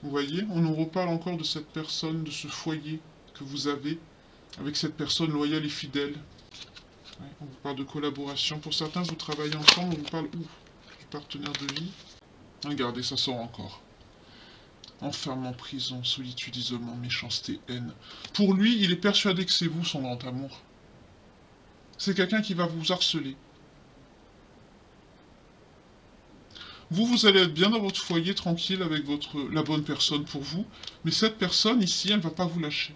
Vous voyez, on nous reparle encore de cette personne, de ce foyer que vous avez avec cette personne loyale et fidèle. Ouais, on vous parle de collaboration. Pour certains, vous travaillez ensemble, on vous parle du partenaire de vie. Regardez, ça sort encore. Enfermement, prison, solitude, isolement, méchanceté, haine. Pour lui, il est persuadé que c'est vous son grand amour. C'est quelqu'un qui va vous harceler. Vous, vous allez être bien dans votre foyer, tranquille, avec la bonne personne pour vous. Mais cette personne ici, elle ne va pas vous lâcher.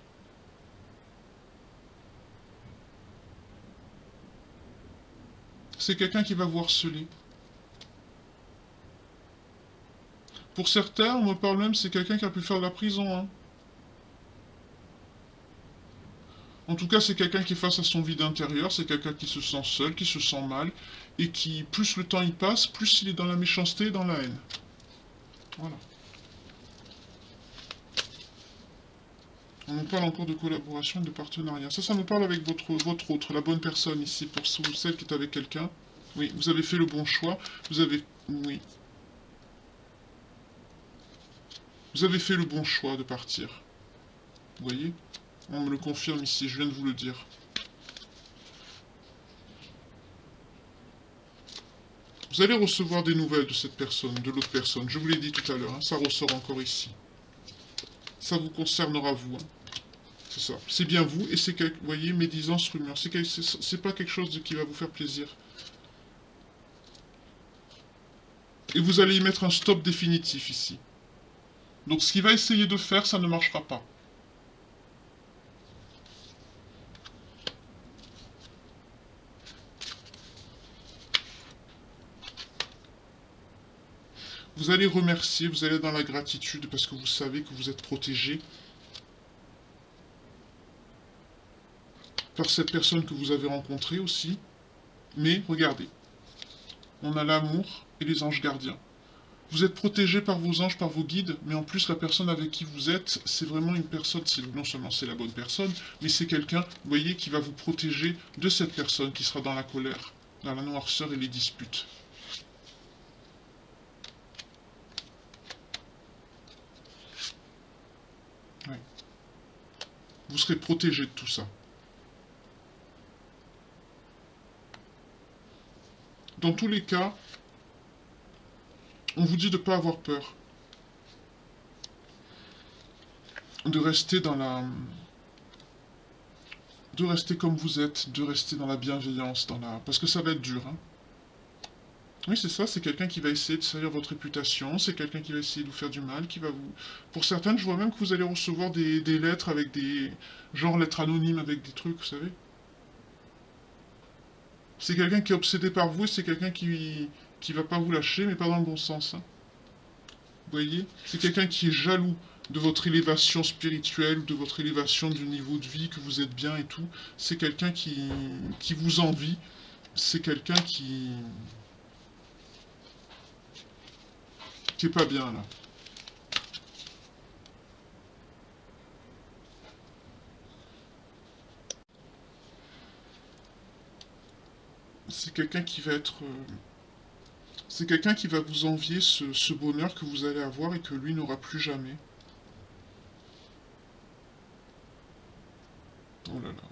C'est quelqu'un qui va vous harceler. Pour certains, on me parle même, c'est quelqu'un qui a pu faire de la prison. Hein. En tout cas, c'est quelqu'un qui est face à son vide intérieur, c'est quelqu'un qui se sent seul, qui se sent mal, et qui, plus le temps y passe, plus il est dans la méchanceté et dans la haine. Voilà. On nous parle encore de collaboration et de partenariat. Ça nous parle avec votre autre, la bonne personne ici, pour celle qui est avec quelqu'un. Oui, vous avez fait le bon choix. Vous avez... Oui. Vous avez fait le bon choix de partir. Vous voyez? On me le confirme ici, je viens de vous le dire. Vous allez recevoir des nouvelles de cette personne, de l'autre personne. Je vous l'ai dit tout à l'heure, hein, ça ressort encore ici. Ça vous concernera vous. Hein. C'est ça. C'est bien vous, et c'est, vous voyez, médisance, rumeur. C'est pas quelque chose qui va vous faire plaisir. Et vous allez y mettre un stop définitif ici. Donc ce qu'il va essayer de faire, ça ne marchera pas. Vous allez remercier, vous allez dans la gratitude parce que vous savez que vous êtes protégé par cette personne que vous avez rencontrée aussi. Mais regardez, on a l'amour et les anges gardiens. Vous êtes protégé par vos anges, par vos guides, mais en plus la personne avec qui vous êtes, c'est vraiment une personne, non seulement c'est la bonne personne, mais c'est quelqu'un, vous voyez, qui va vous protéger de cette personne qui sera dans la colère, dans la noirceur et les disputes. Ouais. Vous serez protégé de tout ça. Dans tous les cas, on vous dit de ne pas avoir peur. De rester dans la... De rester comme vous êtes, de rester dans la bienveillance, parce que ça va être dur. Hein. Oui, c'est ça, c'est quelqu'un qui va essayer de salir votre réputation, c'est quelqu'un qui va essayer de vous faire du mal, qui va vous... Pour certaines, je vois même que vous allez recevoir des lettres avec des... Genre lettres anonymes avec des trucs, vous savez. C'est quelqu'un qui est obsédé par vous et c'est quelqu'un qui va pas vous lâcher, mais pas dans le bon sens. Hein. Vous voyez? C'est quelqu'un qui est jaloux de votre élévation spirituelle, de votre élévation du niveau de vie, que vous êtes bien et tout. C'est quelqu'un qui vous envie. C'est quelqu'un qui est pas bien là. C'est quelqu'un qui va être... c'est quelqu'un qui va vous envier ce bonheur que vous allez avoir et que lui n'aura plus jamais. Oh là là.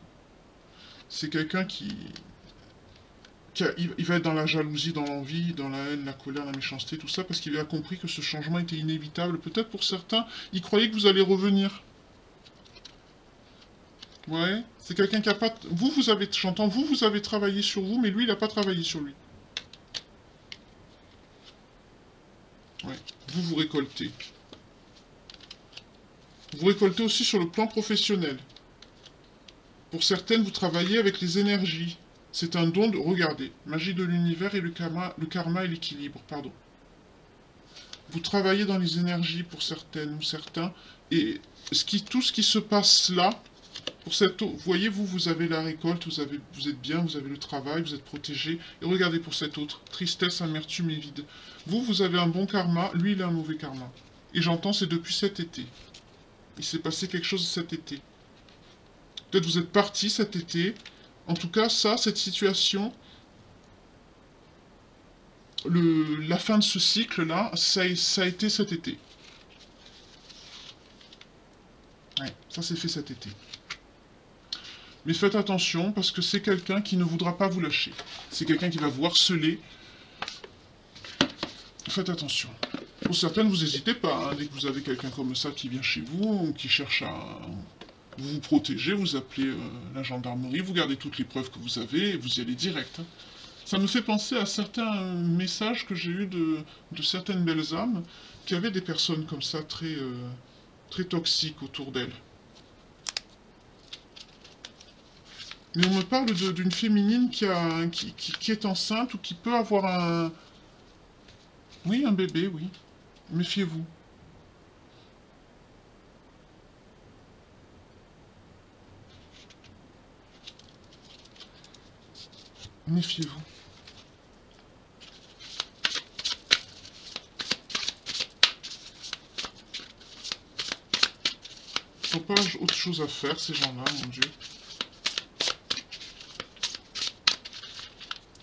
C'est quelqu'un il va être dans la jalousie, dans l'envie, dans la haine, la colère, la méchanceté, tout ça, parce qu'il a compris que ce changement était inévitable. Peut-être pour certains, il croyait que vous allez revenir. Ouais, c'est quelqu'un qui a pas... vous avez... J'entends, vous avez travaillé sur vous, mais lui, il n'a pas travaillé sur lui. Ouais, vous récoltez. Vous récoltez aussi sur le plan professionnel. Pour certaines, vous travaillez avec les énergies. C'est un don de... Regardez, magie de l'univers et le karma et l'équilibre, pardon. Vous travaillez dans les énergies pour certaines ou certains, et tout ce qui se passe là, pour cette eau, vous voyez, vous avez la récolte, vous êtes bien, vous avez le travail, vous êtes protégé, et regardez pour cet autre, tristesse, amertume et vide. Vous avez un bon karma, lui, il a un mauvais karma. Et j'entends, c'est depuis cet été. Il s'est passé quelque chose cet été. Peut-être vous êtes parti cet été. En tout cas, cette situation, la fin de ce cycle-là, ça a été cet été. Ouais, ça s'est fait cet été. Mais faites attention, parce que c'est quelqu'un qui ne voudra pas vous lâcher. C'est quelqu'un qui va vous harceler. Faites attention. Pour certaines, vous n'hésitez pas, hein, dès que vous avez quelqu'un comme ça qui vient chez vous, ou qui cherche à vous protéger, vous appelez la gendarmerie, vous gardez toutes les preuves que vous avez, et vous y allez direct, hein. Ça me fait penser à certains messages que j'ai eus de certaines belles âmes, qui avaient des personnes comme ça, très toxiques autour d'elles. Mais on me parle d'une féminine qui est enceinte ou qui peut avoir un... Oui, un bébé, oui. Méfiez-vous. Méfiez-vous. Ils n'ont pas autre chose à faire, ces gens-là, mon Dieu.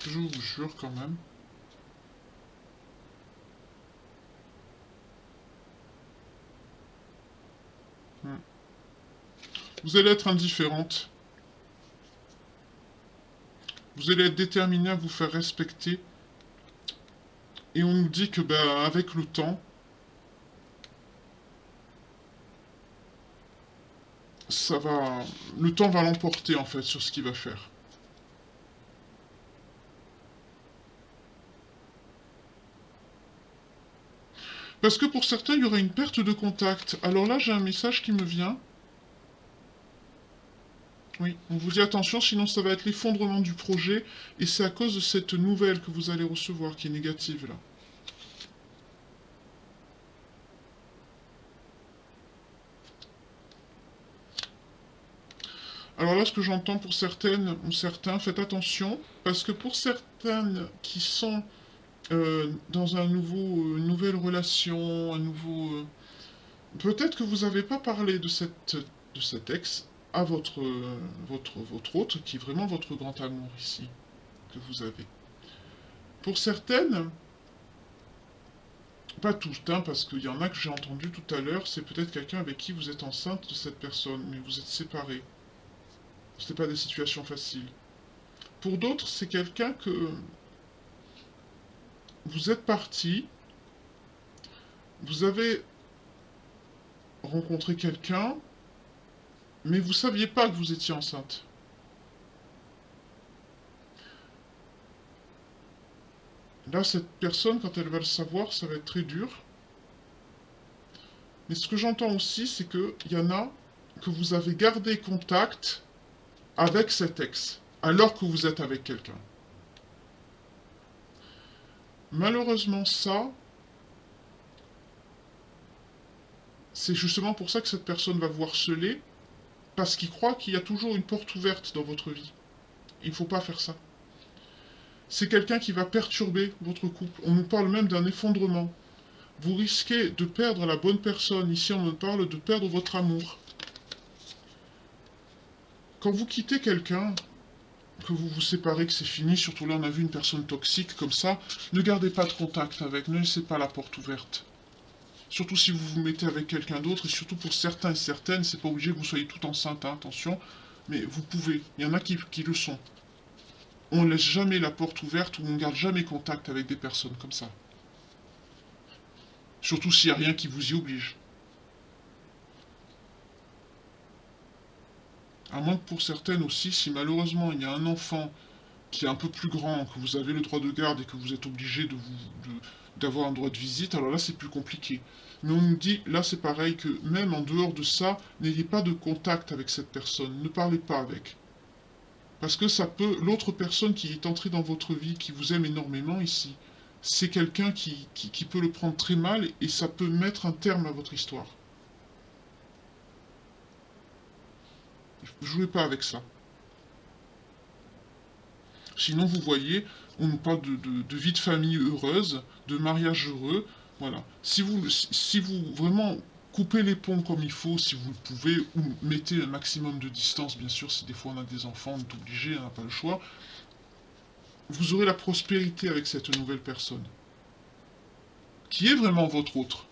Je vous jure, quand même. Vous allez être indifférente. Vous allez être déterminée à vous faire respecter. Et on nous dit que, bah, avec le temps, ça va... Le temps va l'emporter, en fait, sur ce qu'il va faire. Parce que pour certains, il y aura une perte de contact. Alors là, j'ai un message qui me vient. Oui, on vous dit attention, sinon ça va être l'effondrement du projet. Et c'est à cause de cette nouvelle que vous allez recevoir, qui est négative, là. Alors là, ce que j'entends pour certaines ou certains, faites attention, parce que pour certaines qui sont dans une nouvelle relation, un nouveau... peut-être que vous n'avez pas parlé de cet ex à votre autre, qui est vraiment votre grand amour ici, que vous avez. Pour certaines, pas toutes, hein, parce qu'il y en a que j'ai entendu tout à l'heure, c'est peut-être quelqu'un avec qui vous êtes enceinte de cette personne, mais vous êtes séparés. Ce n'est pas des situations faciles. Pour d'autres, c'est quelqu'un que vous êtes parti, vous avez rencontré quelqu'un, mais vous saviez pas que vous étiez enceinte. Là, cette personne, quand elle va le savoir, ça va être très dur. Mais ce que j'entends aussi, c'est qu'il y en a que vous avez gardé contact avec cet ex, alors que vous êtes avec quelqu'un. Malheureusement, ça, c'est justement pour ça que cette personne va vous harceler, parce qu'il croit qu'il y a toujours une porte ouverte dans votre vie. Il ne faut pas faire ça. C'est quelqu'un qui va perturber votre couple. On nous parle même d'un effondrement. Vous risquez de perdre la bonne personne. Ici, on nous parle de perdre votre amour. Quand vous quittez quelqu'un, que vous vous séparez, que c'est fini, surtout là, on a vu une personne toxique comme ça, ne gardez pas de contact avec, ne laissez pas la porte ouverte. Surtout si vous vous mettez avec quelqu'un d'autre, et surtout pour certains et certaines, c'est pas obligé que vous soyez tout enceinte, hein, attention, mais vous pouvez. Il y en a qui le sont. On laisse jamais la porte ouverte ou on garde jamais contact avec des personnes comme ça. Surtout s'il n'y a rien qui vous y oblige. À moins que pour certaines aussi, si malheureusement il y a un enfant qui est un peu plus grand, que vous avez le droit de garde et que vous êtes obligé d'avoir un droit de visite, alors là c'est plus compliqué. Mais on nous dit, là c'est pareil, que même en dehors de ça, n'ayez pas de contact avec cette personne, ne parlez pas avec. Parce que ça peut, l'autre personne qui est entrée dans votre vie, qui vous aime énormément ici, c'est quelqu'un qui peut le prendre très mal et ça peut mettre un terme à votre histoire. Jouez pas avec ça. Sinon, vous voyez, on nous parle de vie de famille heureuse, de mariage heureux. Voilà. Si vous vraiment coupez les ponts comme il faut, si vous le pouvez, ou mettez un maximum de distance, bien sûr, si des fois on a des enfants, on est obligé, on n'a pas le choix, vous aurez la prospérité avec cette nouvelle personne, qui est vraiment votre autre.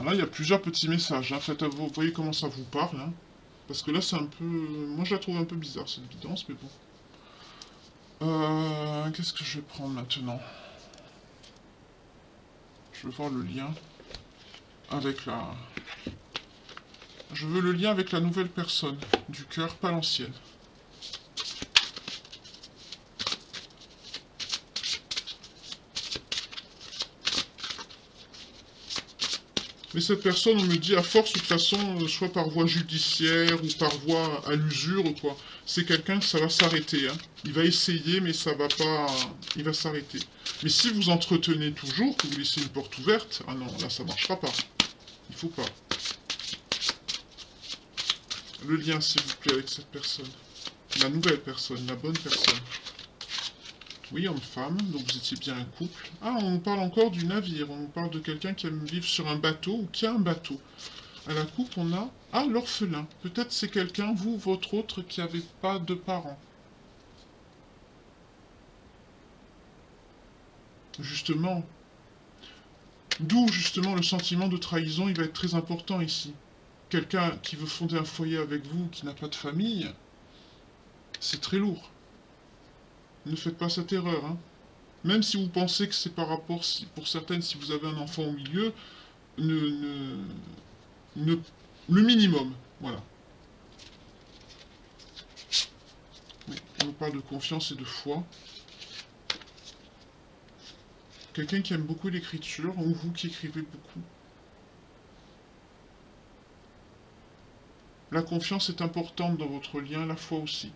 Là, il y a plusieurs petits messages. Hein. Vous voyez comment ça vous parle. Hein. Parce que là, c'est un peu... Moi, je la trouve un peu bizarre, cette guidance, mais bon. Qu'est-ce que je vais prendre maintenant? Je veux voir le lien avec la... Je veux le lien avec la nouvelle personne du cœur, pas l'ancienne. Mais cette personne, on me dit, à force, de toute façon, soit par voie judiciaire ou par voie à l'usure, quoi. C'est quelqu'un que ça va s'arrêter. Hein. Il va essayer, mais ça va pas... Il va s'arrêter. Mais si vous entretenez toujours, que vous laissez une porte ouverte, ah non, là, ça marchera pas. Il faut pas. Le lien, s'il vous plaît, avec cette personne. La nouvelle personne, la bonne personne. Oui, homme-femme, donc vous étiez bien un couple. Ah, on nous parle encore du navire, on nous parle de quelqu'un qui aime vivre sur un bateau ou qui a un bateau. À la coupe, on a... Ah, l'orphelin. Peut-être c'est quelqu'un, vous, votre autre, qui n'avait pas de parents. Justement. D'où, justement, le sentiment de trahison, il va être très important ici. Quelqu'un qui veut fonder un foyer avec vous, qui n'a pas de famille, c'est très lourd. Ne faites pas cette erreur, hein. Même si vous pensez que c'est par rapport, pour certaines, si vous avez un enfant au milieu, ne, le minimum, voilà. Oui, on nous parle de confiance et de foi. Quelqu'un qui aime beaucoup l'écriture, ou vous qui écrivez beaucoup. La confiance est importante dans votre lien, la foi aussi.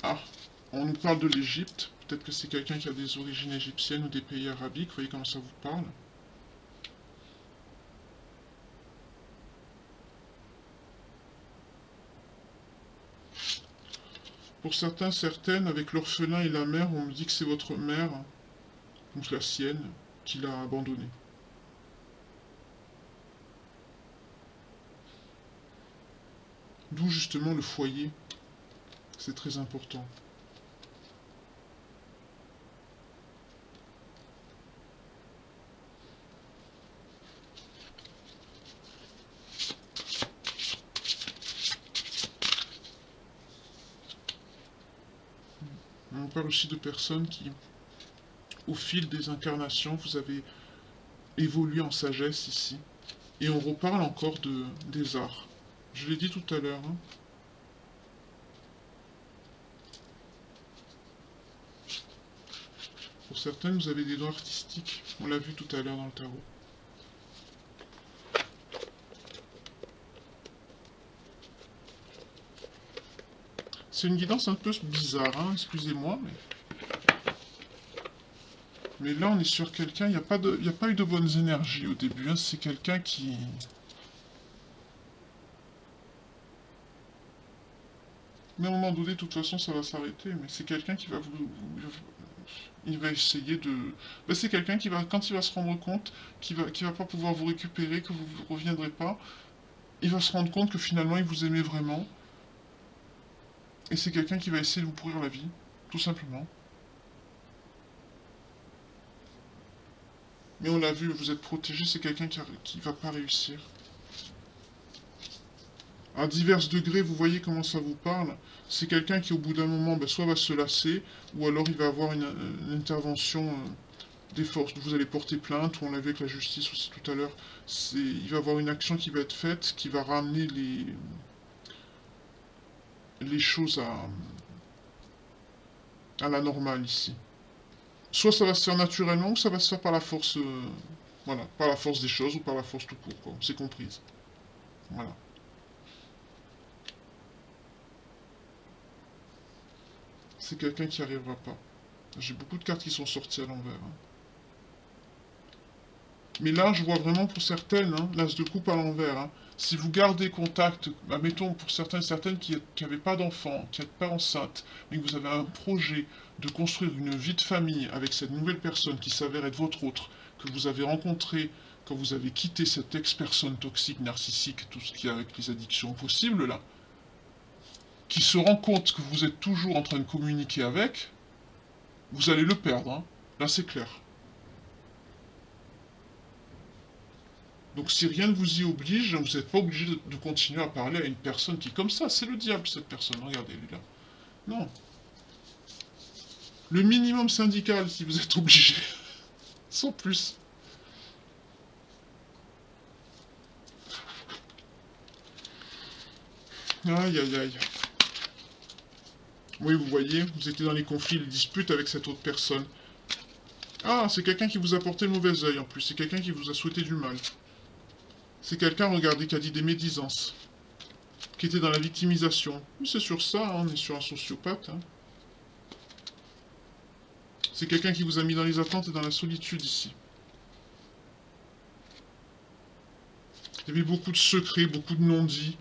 Ah, on nous parle de l'Égypte. Peut-être que c'est quelqu'un qui a des origines égyptiennes ou des pays arabiques. Vous voyez comment ça vous parle? Pour certains, certaines, avec l'orphelin et la mère, on me dit que c'est votre mère, ou la sienne, qui l'a abandonné. D'où justement le foyer. C'est très important. On parle aussi de personnes qui, au fil des incarnations, vous avez évolué en sagesse ici. Et on reparle encore des arts. Je l'ai dit tout à l'heure. Hein. Pour certaines, vous avez des dons artistiques. On l'a vu tout à l'heure dans le tarot. C'est une guidance un peu bizarre, hein, excusez-moi, mais là on est sur quelqu'un, il n'y a pas eu de bonnes énergies au début, hein, c'est quelqu'un qui... Mais à un moment donné, de toute façon, ça va s'arrêter, mais c'est quelqu'un qui va il va essayer de... Ben, c'est quelqu'un qui va, quand il va se rendre compte qu'il va pas pouvoir vous récupérer, que vous ne reviendrez pas, il va se rendre compte que finalement il vous aimait vraiment, et c'est quelqu'un qui va essayer de vous pourrir la vie, tout simplement. Mais on l'a vu, vous êtes protégé, c'est quelqu'un qui va pas réussir. À divers degrés, vous voyez comment ça vous parle. C'est quelqu'un qui, au bout d'un moment, ben, soit va se lasser, ou alors il va avoir une intervention des forces. Vous allez porter plainte, ou on l'a vu avec la justice aussi tout à l'heure. Il va avoir une action qui va être faite, qui va ramener les choses à la normale ici. Soit ça va se faire naturellement, ou ça va se faire par la force, voilà, par la force des choses, ou par la force tout court, quoi. C'est comprise. Voilà. C'est quelqu'un qui n'y arrivera pas. J'ai beaucoup de cartes qui sont sorties à l'envers. Hein. Mais là, je vois vraiment pour certaines, hein, l'as de coupe à l'envers. Hein. Si vous gardez contact, admettons pour certaines qui n'avaient pas d'enfants, qui n'êtes pas enceinte, mais que vous avez un projet de construire une vie de famille avec cette nouvelle personne qui s'avère être votre autre, que vous avez rencontré quand vous avez quitté cette ex-personne toxique, narcissique, tout ce qui est avec les addictions possibles là, qui se rend compte que vous êtes toujours en train de communiquer avec, vous allez le perdre, hein. Là, c'est clair. Donc si rien ne vous y oblige, vous n'êtes pas obligé de continuer à parler à une personne qui est comme ça. C'est le diable, cette personne. Regardez, elle est là. Non. Le minimum syndical, si vous êtes obligé. Sans plus. Aïe, aïe, aïe. Oui, vous voyez, vous étiez dans les conflits, les disputes avec cette autre personne. Ah, c'est quelqu'un qui vous a porté le mauvais œil en plus. C'est quelqu'un qui vous a souhaité du mal. C'est quelqu'un, regardez, qui a dit des médisances. Qui était dans la victimisation. Oui, c'est sur ça, hein, on est sur un sociopathe. Hein. C'est quelqu'un qui vous a mis dans les attentes et dans la solitude ici. Il y avait beaucoup de secrets, beaucoup de non-dits.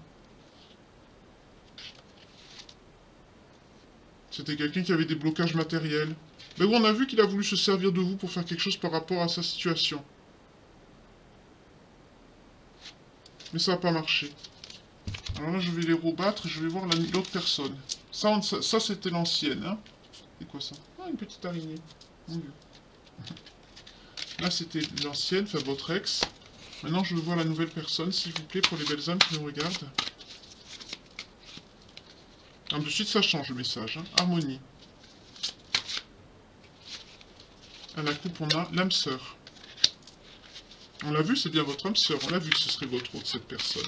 C'était quelqu'un qui avait des blocages matériels. Mais bon, on a vu qu'il a voulu se servir de vous pour faire quelque chose par rapport à sa situation. Mais ça n'a pas marché. Alors là, je vais les rebattre et je vais voir l'autre personne. Ça c'était l'ancienne, hein. C'est quoi ça? Ah, une petite araignée. Mon Dieu. Là, c'était l'ancienne, enfin votre ex. Maintenant, je veux voir la nouvelle personne, s'il vous plaît, pour les belles âmes qui nous regardent. Ah, de suite, ça change le message. Hein. Harmonie. À la coupe, on a l'âme sœur. On l'a vu, c'est bien votre âme sœur. On l'a vu que ce serait votre autre, cette personne.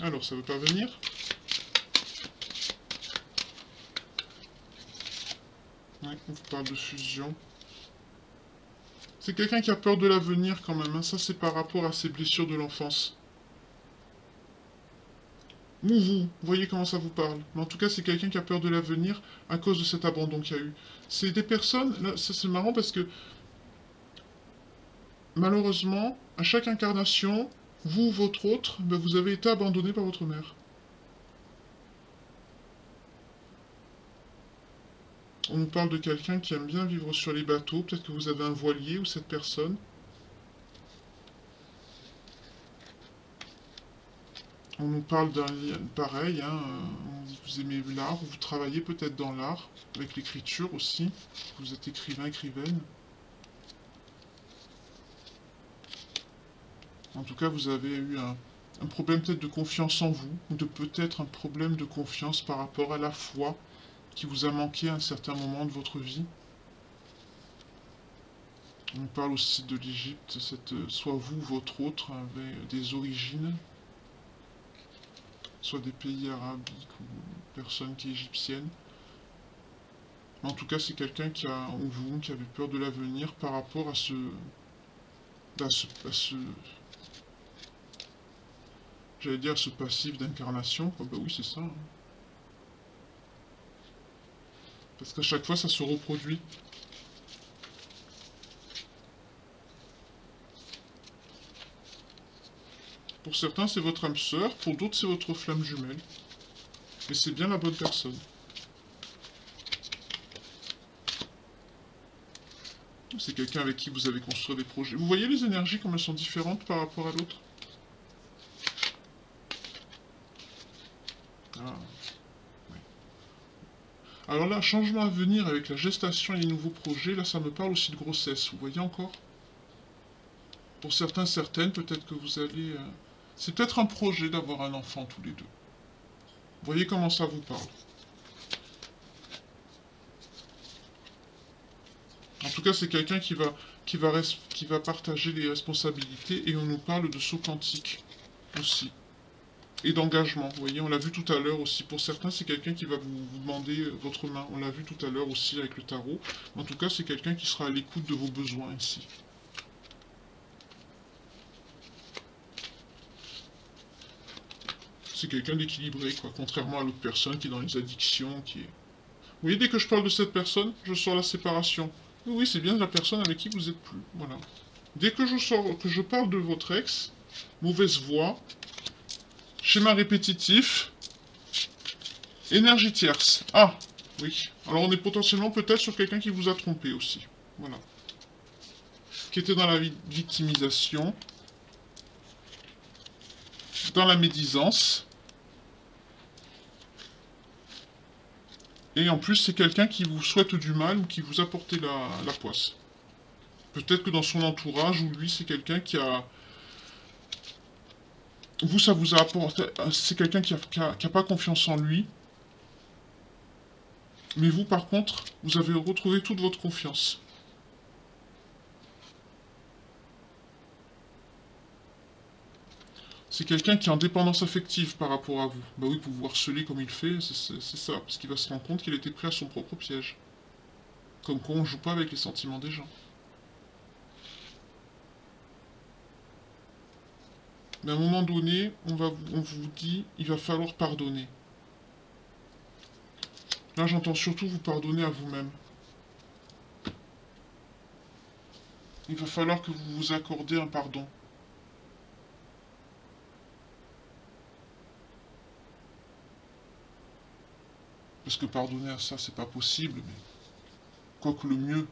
Alors, ça veut pas venir? Ouais, on vous parle de fusion. C'est quelqu'un qui a peur de l'avenir quand même. Hein. Ça, c'est par rapport à ses blessures de l'enfance. Ou vous voyez comment ça vous parle. Mais en tout cas, c'est quelqu'un qui a peur de l'avenir à cause de cet abandon qu'il y a eu. C'est des personnes... Là, ça, c'est marrant parce que... Malheureusement, à chaque incarnation, vous ou votre autre, ben, vous avez été abandonné par votre mère. On nous parle de quelqu'un qui aime bien vivre sur les bateaux. Peut-être que vous avez un voilier ou cette personne. On nous parle d'un lien pareil. Hein, vous aimez l'art, vous travaillez peut-être dans l'art, avec l'écriture aussi. Vous êtes écrivain, écrivaine. En tout cas, vous avez eu un problème peut-être de confiance en vous, ou de peut-être un problème de confiance par rapport à la foi qui vous a manqué à un certain moment de votre vie. On parle aussi de l'Égypte, soit vous ou votre autre avait des origines, soit des pays arabiques ou personne qui est égyptienne. Mais en tout cas, c'est quelqu'un qui a, ou vous, qui avait peur de l'avenir par rapport à j'allais dire ce passif d'incarnation. Bah oui, c'est ça. Hein. Parce qu'à chaque fois, ça se reproduit. Pour certains, c'est votre âme sœur, pour d'autres, c'est votre flamme jumelle. Mais c'est bien la bonne personne. C'est quelqu'un avec qui vous avez construit des projets. Vous voyez les énergies, comme elles sont différentes par rapport à l'autre? Ah. Alors là, changement à venir avec la gestation et les nouveaux projets, là ça me parle aussi de grossesse, vous voyez encore? Pour certains, certaines, peut-être que vous allez... C'est peut-être un projet d'avoir un enfant tous les deux. Vous voyez comment ça vous parle? En tout cas, c'est quelqu'un qui va partager les responsabilités et on nous parle de saut quantique aussi. Et d'engagement, vous voyez, on l'a vu tout à l'heure aussi. Pour certains, c'est quelqu'un qui va vous demander votre main. On l'a vu tout à l'heure aussi avec le tarot. En tout cas, c'est quelqu'un qui sera à l'écoute de vos besoins ici. C'est quelqu'un d'équilibré, quoi. Contrairement à l'autre personne qui est dans les addictions, qui est... Vous voyez, dès que je parle de cette personne, je sors la séparation. Oui, c'est bien la personne avec qui vous êtes plus. Voilà. Dès que je parle de votre ex, mauvaise voix, schéma répétitif, énergie tierce. Ah, oui. Alors on est potentiellement peut-être sur quelqu'un qui vous a trompé aussi. Voilà. qui était dans la victimisation, dans la médisance. Et en plus, c'est quelqu'un qui vous souhaite du mal ou qui vous a porté la poisse. Peut-être que dans son entourage, ou lui, c'est quelqu'un qui a... Vous, ça vous a apporté... C'est quelqu'un qui a pas confiance en lui. Mais vous, par contre, vous avez retrouvé toute votre confiance. C'est quelqu'un qui est en dépendance affective par rapport à vous. Bah oui, pour vous harceler comme il fait, c'est ça. Parce qu'il va se rendre compte qu'il était pris à son propre piège. Comme quoi, on joue pas avec les sentiments des gens. Mais à un moment donné, on vous dit, il va falloir pardonner. Là, j'entends surtout vous pardonner à vous-même. Il va falloir que vous vous accordez un pardon. Parce que pardonner à ça, c'est pas possible. Mais quoique le mieux,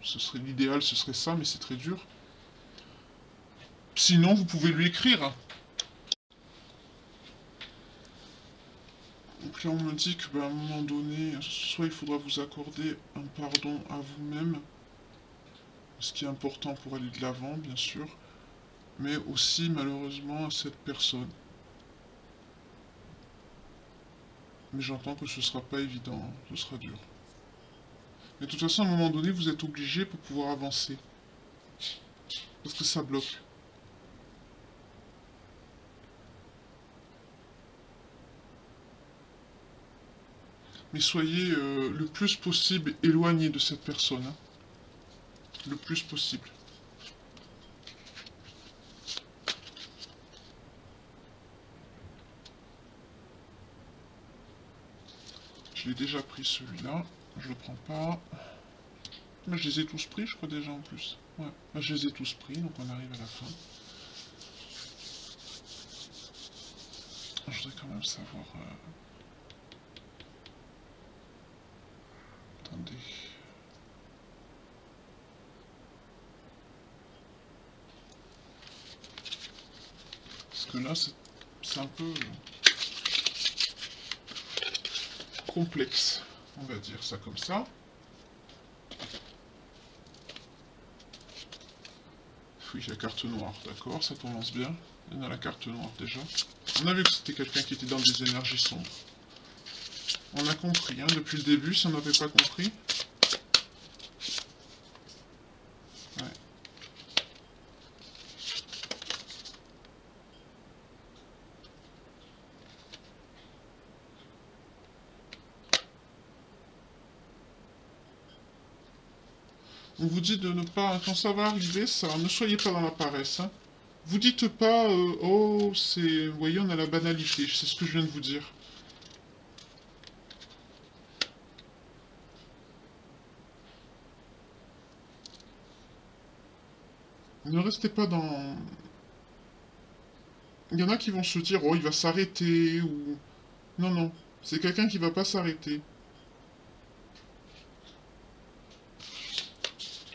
ce serait l'idéal, ce serait ça, mais c'est très dur. Sinon, vous pouvez lui écrire. Donc là, on me dit que, à un moment donné, soit il faudra vous accorder un pardon à vous-même, ce qui est important pour aller de l'avant, bien sûr, mais aussi, malheureusement, à cette personne. Mais j'entends que ce sera pas évident, hein, ce sera dur. Mais de toute façon, à un moment donné, vous êtes obligé pour pouvoir avancer. Parce que ça bloque. Mais soyez le plus possible éloigné de cette personne. Hein. Le plus possible. Je l'ai déjà pris celui-là. Je le prends pas. Mais je les ai tous pris, je crois déjà en plus. Ouais, là, je les ai tous pris, donc on arrive à la fin. Je voudrais quand même savoir... Attendez. Parce que là, c'est un peu... complexe. On va dire ça comme ça. Oui, la carte noire, d'accord, ça commence bien. Il y en a la carte noire déjà. On a vu que c'était quelqu'un qui était dans des énergies sombres. On a compris, hein, depuis le début, si on n'avait pas compris. Ouais. On vous dit de ne pas, quand ça va arriver, ça, ne soyez pas dans la paresse. Hein. Vous dites pas, oh, c'est, vous voyez, on a la banalité, c'est ce que je viens de vous dire. Ne restez pas dans... Il y en a qui vont se dire, oh, il va s'arrêter, ou... Non, non, c'est quelqu'un qui va pas s'arrêter.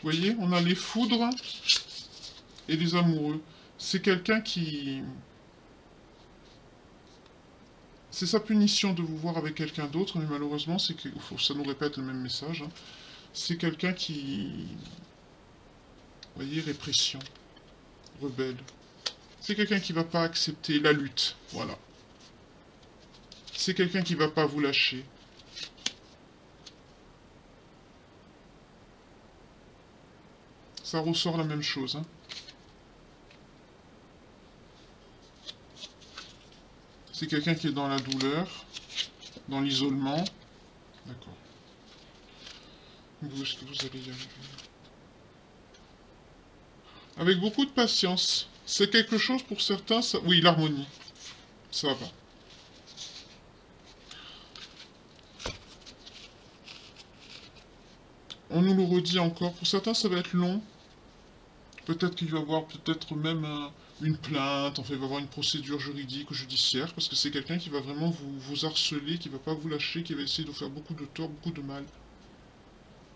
Vous voyez, on a les foudres et les amoureux. C'est quelqu'un qui... C'est sa punition de vous voir avec quelqu'un d'autre, mais malheureusement, c'est que... ça nous répète le même message. Hein. C'est quelqu'un qui... Vous voyez, répression, rebelle. C'est quelqu'un qui va pas accepter la lutte, voilà. C'est quelqu'un qui va pas vous lâcher. Ça ressort la même chose, hein. C'est quelqu'un qui est dans la douleur, dans l'isolement. D'accord. Où est-ce que vous allez y arriver? Avec beaucoup de patience. C'est quelque chose pour certains, ça... Oui, l'harmonie. Ça va. On nous le redit encore. Pour certains, ça va être long. Peut-être qu'il va y avoir peut-être même une plainte. Enfin, il va y avoir une procédure juridique ou judiciaire. Parce que c'est quelqu'un qui va vraiment vous harceler, qui va pas vous lâcher, qui va essayer de faire beaucoup de tort, beaucoup de mal.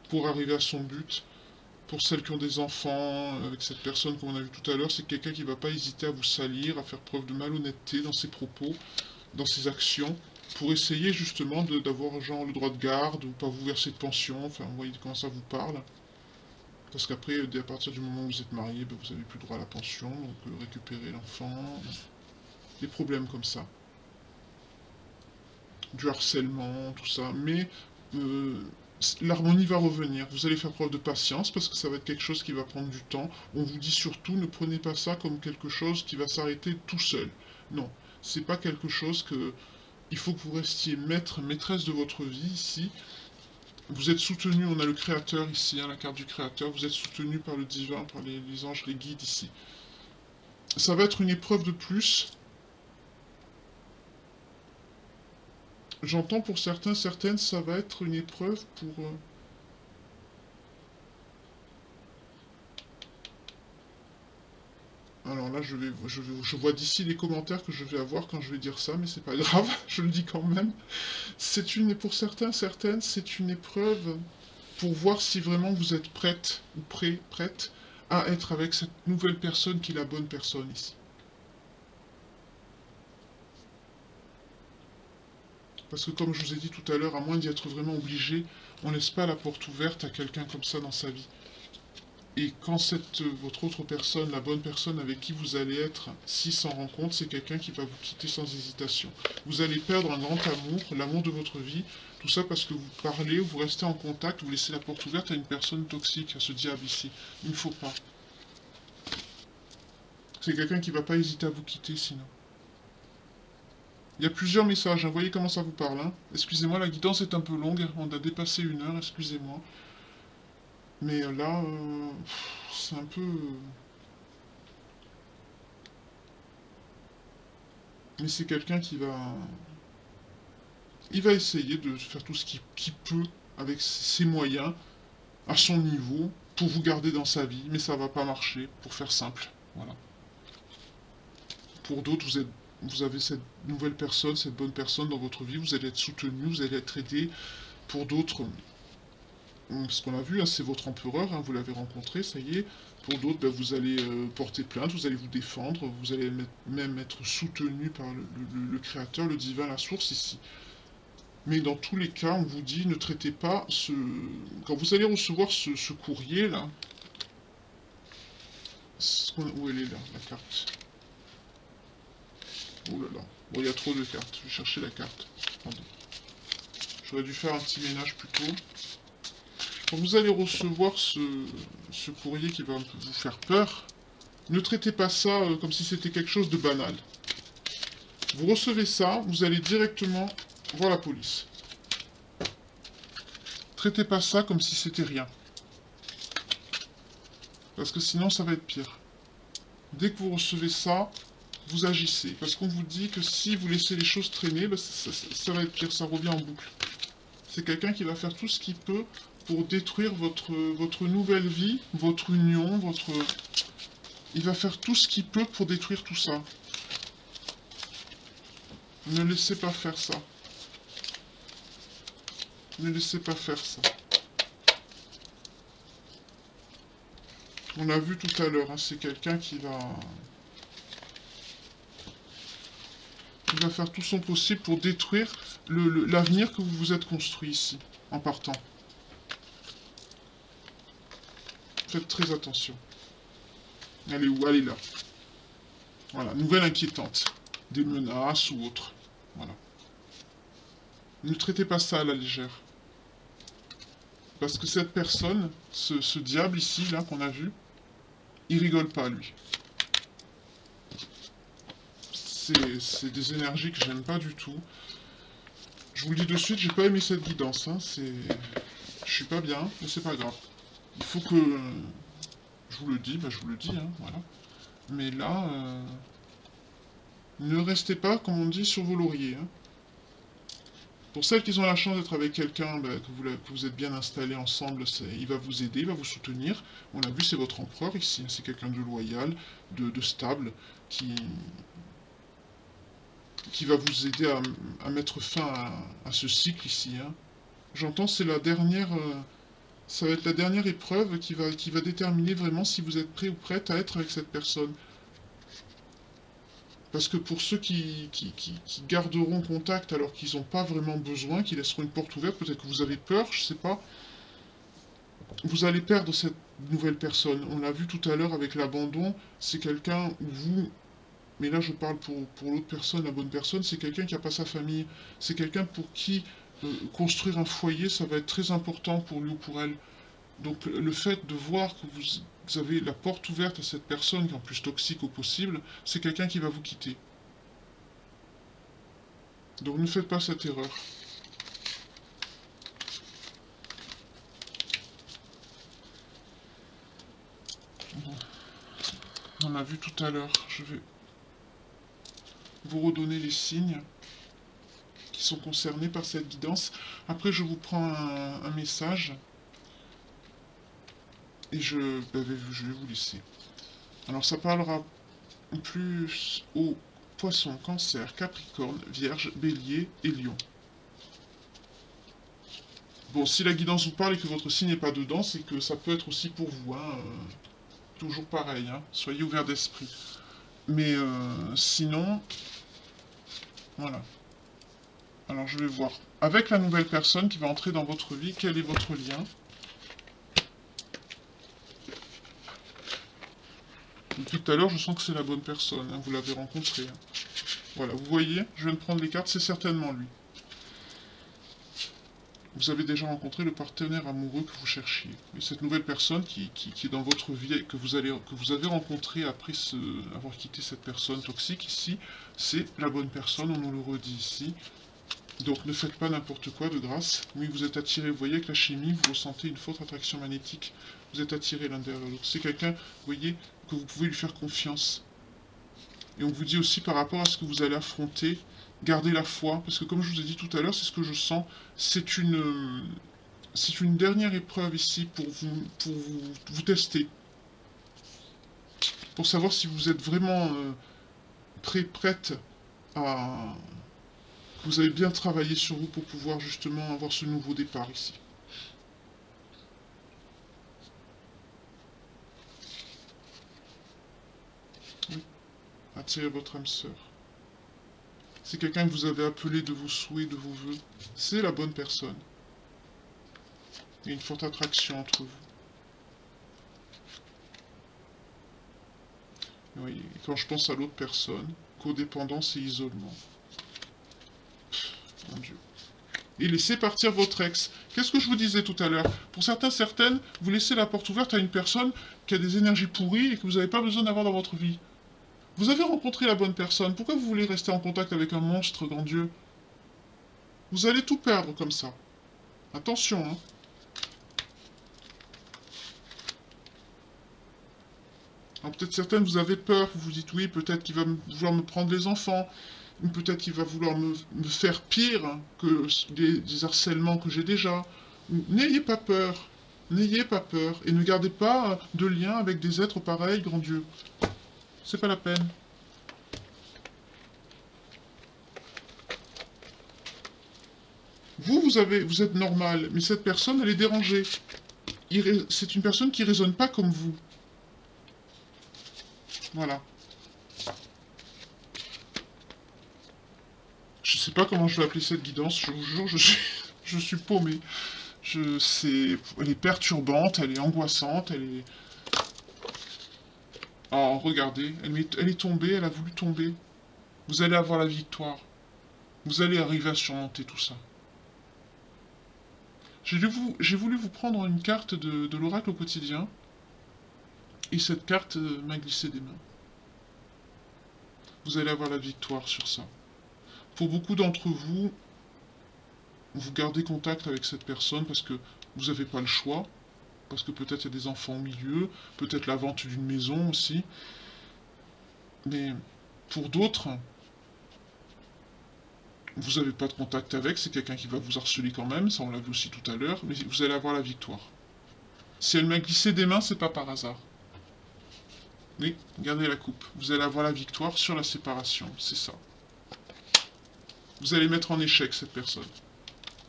Pour arriver à son but. Pour celles qui ont des enfants, avec cette personne, comme on a vu tout à l'heure, c'est quelqu'un qui ne va pas hésiter à vous salir, à faire preuve de malhonnêteté dans ses propos, dans ses actions, pour essayer justement d'avoir genre le droit de garde, ou pas vous verser de pension, enfin vous voyez comment ça vous parle. Parce qu'après, à partir du moment où vous êtes marié, ben, vous n'avez plus droit à la pension, donc récupérer l'enfant, des problèmes comme ça. Du harcèlement, tout ça. Mais euh, l'harmonie va revenir. Vous allez faire preuve de patience parce que ça va être quelque chose qui va prendre du temps. On vous dit surtout, ne prenez pas ça comme quelque chose qui va s'arrêter tout seul. Non, c'est pas quelque chose que... Il faut que vous restiez maître, maîtresse de votre vie ici. Vous êtes soutenu, on a le créateur ici, hein, la carte du créateur, vous êtes soutenu par le divin, par les anges, les guides ici. Ça va être une épreuve de plus. J'entends pour certains, certaines, ça va être une épreuve pour... Alors là, je vois d'ici les commentaires que je vais avoir quand je vais dire ça, mais c'est pas grave, je le dis quand même. Pour certains, certaines, c'est une épreuve pour voir si vraiment vous êtes prête ou prête à être avec cette nouvelle personne qui est la bonne personne ici. Parce que comme je vous ai dit tout à l'heure, à moins d'y être vraiment obligé, on laisse pas la porte ouverte à quelqu'un comme ça dans sa vie. Et quand votre autre personne, la bonne personne avec qui vous allez être, s'il s'en rend compte, c'est quelqu'un qui va vous quitter sans hésitation. Vous allez perdre un grand amour, l'amour de votre vie, tout ça parce que vous parlez, vous restez en contact, vous laissez la porte ouverte à une personne toxique, à ce diable ici. Il ne faut pas. C'est quelqu'un qui ne va pas hésiter à vous quitter sinon. Il y a plusieurs messages, hein. Voyez comment ça vous parle. Hein. Excusez-moi, la guidance est un peu longue, on a dépassé 1 heure, excusez-moi. Mais là, c'est un peu... Mais c'est quelqu'un qui va... Il va essayer de faire tout ce qu'il peut avec ses moyens, à son niveau, pour vous garder dans sa vie, mais ça va pas marcher, pour faire simple. Voilà. Pour d'autres, vous avez cette nouvelle personne, cette bonne personne dans votre vie, vous allez être soutenu, vous allez être aidé. Pour d'autres, ce qu'on a vu, hein, c'est votre empereur, hein, vous l'avez rencontré, ça y est. Pour d'autres, ben, vous allez porter plainte, vous allez vous défendre, vous allez même être soutenu par le Créateur, le divin, la source ici. Mais dans tous les cas, on vous dit, ne traitez pas ce... Quand vous allez recevoir ce courrier-là... Où elle est, là, la carte? Oh là là. Bon, il y a trop de cartes. Je vais chercher la carte. Pardon. J'aurais dû faire un petit ménage plus tôt. Quand vous allez recevoir ce courrier qui va un peu vous faire peur, ne traitez pas ça comme si c'était quelque chose de banal. Vous recevez ça, vous allez directement voir la police. Traitez pas ça comme si c'était rien. Parce que sinon, ça va être pire. Dès que vous recevez ça, vous agissez. Parce qu'on vous dit que si vous laissez les choses traîner, ben ça va être pire, ça revient en boucle. C'est quelqu'un qui va faire tout ce qu'il peut pour détruire votre nouvelle vie, votre union, votre... Il va faire tout ce qu'il peut pour détruire tout ça. Ne laissez pas faire ça. Ne laissez pas faire ça. On l'a vu tout à l'heure, hein, c'est quelqu'un qui va... Il va faire tout son possible pour détruire l'avenir que vous vous êtes construit ici, en partant. Faites très attention. Elle est où? Elle est là. Voilà, nouvelle inquiétante. Des menaces ou autre. Voilà. Ne traitez pas ça à la légère. Parce que cette personne, ce diable ici, là, qu'on a vu, il rigole pas, lui. C'est des énergies que j'aime pas du tout. Je vous le dis de suite, j'ai pas aimé cette guidance. Hein. Je suis pas bien, mais c'est pas grave. Il faut que... Je vous le dis, bah je vous le dis, hein, voilà. Mais là, ne restez pas, comme on dit, sur vos lauriers. Hein. Pour celles qui ont la chance d'être avec quelqu'un, bah, que vous êtes bien installés ensemble, il va vous aider, il va vous soutenir. On l'a vu, c'est votre empereur ici. Hein. C'est quelqu'un de loyal, de stable, qui va vous aider à mettre fin à ce cycle ici. Hein. J'entends, c'est la dernière... Ça va être la dernière épreuve qui va déterminer vraiment si vous êtes prêt ou prête à être avec cette personne. Parce que pour ceux qui garderont contact alors qu'ils n'ont pas vraiment besoin, qui laisseront une porte ouverte, peut-être que vous avez peur, je sais pas, vous allez perdre cette nouvelle personne. On l'a vu tout à l'heure avec l'abandon, c'est quelqu'un où vous... Mais là je parle pour l'autre personne, la bonne personne, c'est quelqu'un qui n'a pas sa famille. C'est quelqu'un pour qui construire un foyer, ça va être très important pour lui ou pour elle. Donc le fait de voir que vous avez la porte ouverte à cette personne, qui est en plus toxique au possible, c'est quelqu'un qui va vous quitter. Donc ne faites pas cette erreur. Bon, on a vu tout à l'heure. Je vais vous redonner les signes qui sont concernés par cette guidance. Après, je vous prends un message et je vais vous laisser. Alors, ça parlera plus aux poissons, cancer, capricorne, vierge, bélier et lion. Bon, si la guidance vous parle et que votre signe n'est pas dedans, c'est que ça peut être aussi pour vous. Hein, toujours pareil, hein, soyez ouverts d'esprit. Mais sinon, voilà. Alors je vais voir. Avec la nouvelle personne qui va entrer dans votre vie, quel est votre lien? Depuis tout à l'heure, je sens que c'est la bonne personne. Hein, vous l'avez rencontré. Hein. Voilà, vous voyez, je viens de prendre les cartes, c'est certainement lui. Vous avez déjà rencontré le partenaire amoureux que vous cherchiez. Et cette nouvelle personne qui est dans votre vie et que vous avez rencontré après avoir quitté cette personne toxique ici, c'est la bonne personne, on nous le redit ici. Donc ne faites pas n'importe quoi de grâce. Oui, vous êtes attiré, vous voyez avec la chimie, vous ressentez une forte attraction magnétique. Vous êtes attiré l'un derrière l'autre. C'est quelqu'un, vous voyez, que vous pouvez lui faire confiance. Et on vous dit aussi par rapport à ce que vous allez affronter, gardez la foi, parce que comme je vous ai dit tout à l'heure, c'est ce que je sens, c'est une dernière épreuve ici pour vous tester, pour savoir si vous êtes vraiment prête à... Vous avez bien travaillé sur vous pour pouvoir justement avoir ce nouveau départ ici. Oui, attirez votre âme sœur. C'est quelqu'un que vous avez appelé de vos souhaits, de vos voeux. C'est la bonne personne. Il y a une forte attraction entre vous. Oui, et quand je pense à l'autre personne, codépendance et isolement. Mon Dieu. Et laissez partir votre ex. Qu'est-ce que je vous disais tout à l'heure? Pour certains, certaines, vous laissez la porte ouverte à une personne qui a des énergies pourries et que vous n'avez pas besoin d'avoir dans votre vie. Vous avez rencontré la bonne personne. Pourquoi vous voulez rester en contact avec un monstre, grand Dieu? Vous allez tout perdre comme ça. Attention, hein. Alors peut-être certaines, vous avez peur. Vous vous dites, oui, peut-être qu'il va vouloir me prendre les enfants. Ou peut-être qu'il va vouloir me faire pire que des harcèlements que j'ai déjà. N'ayez pas peur. N'ayez pas peur. Et ne gardez pas de lien avec des êtres pareils, grand Dieu. C'est pas la peine. Vous êtes normal, mais cette personne, elle est dérangée. C'est une personne qui raisonne pas comme vous. Voilà. Je sais pas comment je vais appeler cette guidance, je vous jure, je suis paumé. Elle est perturbante, elle est angoissante, elle est... Oh, regardez, elle est tombée, elle a voulu tomber. Vous allez avoir la victoire. Vous allez arriver à surmonter tout ça. J'ai voulu vous prendre une carte de l'oracle au quotidien. Et cette carte m'a glissé des mains. Vous allez avoir la victoire sur ça. Pour beaucoup d'entre vous, vous gardez contact avec cette personne parce que vous n'avez pas le choix. Parce que peut-être il y a des enfants au milieu. Peut-être la vente d'une maison aussi. Mais pour d'autres, vous n'avez pas de contact avec. C'est quelqu'un qui va vous harceler quand même. Ça, on l'a vu aussi tout à l'heure. Mais vous allez avoir la victoire. Si elle m'a glissé des mains, c'est pas par hasard. Oui, gardez la coupe. Vous allez avoir la victoire sur la séparation. C'est ça. Vous allez mettre en échec cette personne.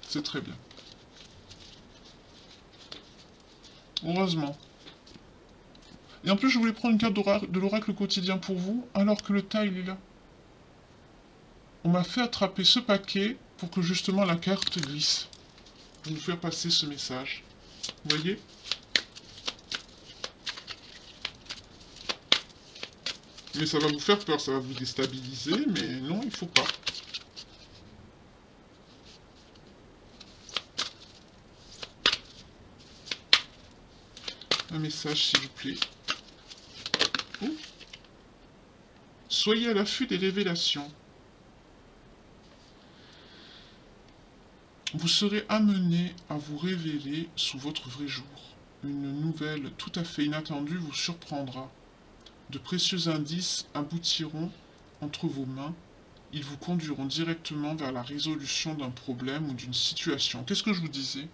C'est très bien. Heureusement. Et en plus, je voulais prendre une carte de l'oracle quotidien pour vous, alors que le tas, il est là. On m'a fait attraper ce paquet pour que justement la carte glisse. Pour vous faire passer ce message. Vous voyez? Mais ça va vous faire peur, ça va vous déstabiliser, mais non, il faut pas. Un message, s'il vous plaît. Oh. Soyez à l'affût des révélations. Vous serez amené à vous révéler sous votre vrai jour. Une nouvelle tout à fait inattendue vous surprendra. De précieux indices aboutiront entre vos mains. Ils vous conduiront directement vers la résolution d'un problème ou d'une situation. Qu'est-ce que je vous disais?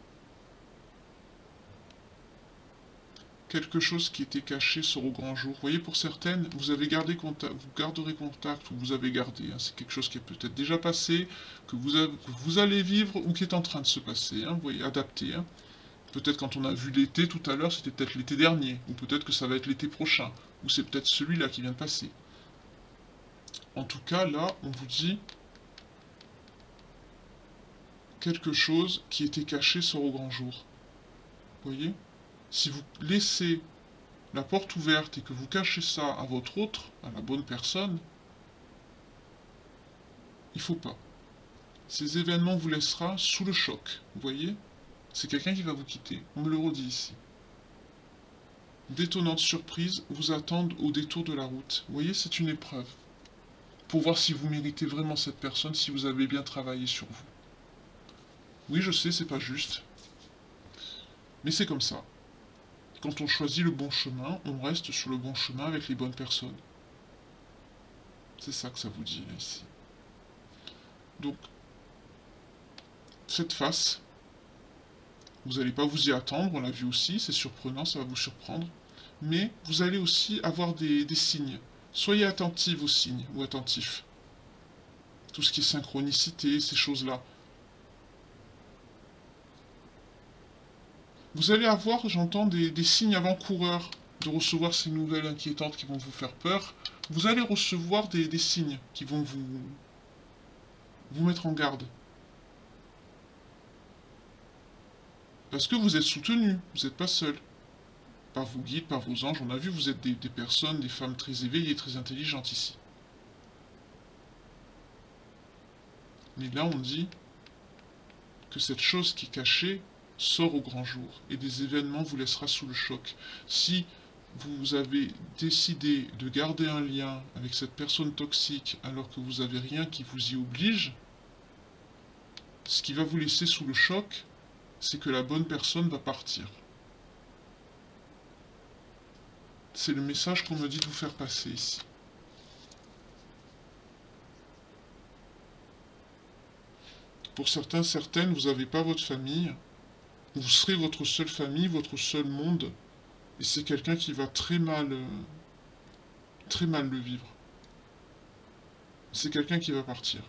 Quelque chose qui était caché sort au grand jour. Vous voyez, pour certaines, vous avez gardé contact, vous garderez contact, ou vous avez gardé. Hein, c'est quelque chose qui est peut-être déjà passé, que vous allez vivre ou qui est en train de se passer. Hein, vous voyez, adapté. Hein. Peut-être quand on a vu l'été tout à l'heure, c'était peut-être l'été dernier, ou peut-être que ça va être l'été prochain, ou c'est peut-être celui-là qui vient de passer. En tout cas, là, on vous dit quelque chose qui était caché sort au grand jour. Vous voyez? Si vous laissez la porte ouverte et que vous cachez ça à votre autre, à la bonne personne, il faut pas. Ces événements vous laissera sous le choc. Vous voyez? C'est quelqu'un qui va vous quitter. On me le redit ici. D'étonnantes surprises vous attendent au détour de la route. Vous voyez, c'est une épreuve. Pour voir si vous méritez vraiment cette personne, si vous avez bien travaillé sur vous. Oui, je sais, c'est pas juste. Mais c'est comme ça. Quand on choisit le bon chemin, on reste sur le bon chemin avec les bonnes personnes. C'est ça que ça vous dit, là, ici. Donc, faites face. Vous n'allez pas vous y attendre, on l'a vu aussi, c'est surprenant, ça va vous surprendre. Mais vous allez aussi avoir des signes. Soyez attentifs aux signes, ou attentifs. Tout ce qui est synchronicité, ces choses-là. Vous allez avoir, j'entends, des signes avant-coureurs de recevoir ces nouvelles inquiétantes qui vont vous faire peur. Vous allez recevoir des signes qui vont vous mettre en garde. Parce que vous êtes soutenu, vous n'êtes pas seul. Par vos guides, par vos anges, on a vu, vous êtes des personnes, des femmes très éveillées, très intelligentes ici. Mais là, on dit que cette chose qui est cachée sort au grand jour, et des événements vous laissera sous le choc. Si vous avez décidé de garder un lien avec cette personne toxique alors que vous n'avez rien qui vous y oblige, ce qui va vous laisser sous le choc, c'est que la bonne personne va partir. C'est le message qu'on me dit de vous faire passer ici. Pour certains, certaines, vous n'avez pas votre famille. Vous serez votre seule famille, votre seul monde. Et c'est quelqu'un qui va très mal le vivre. C'est quelqu'un qui va partir.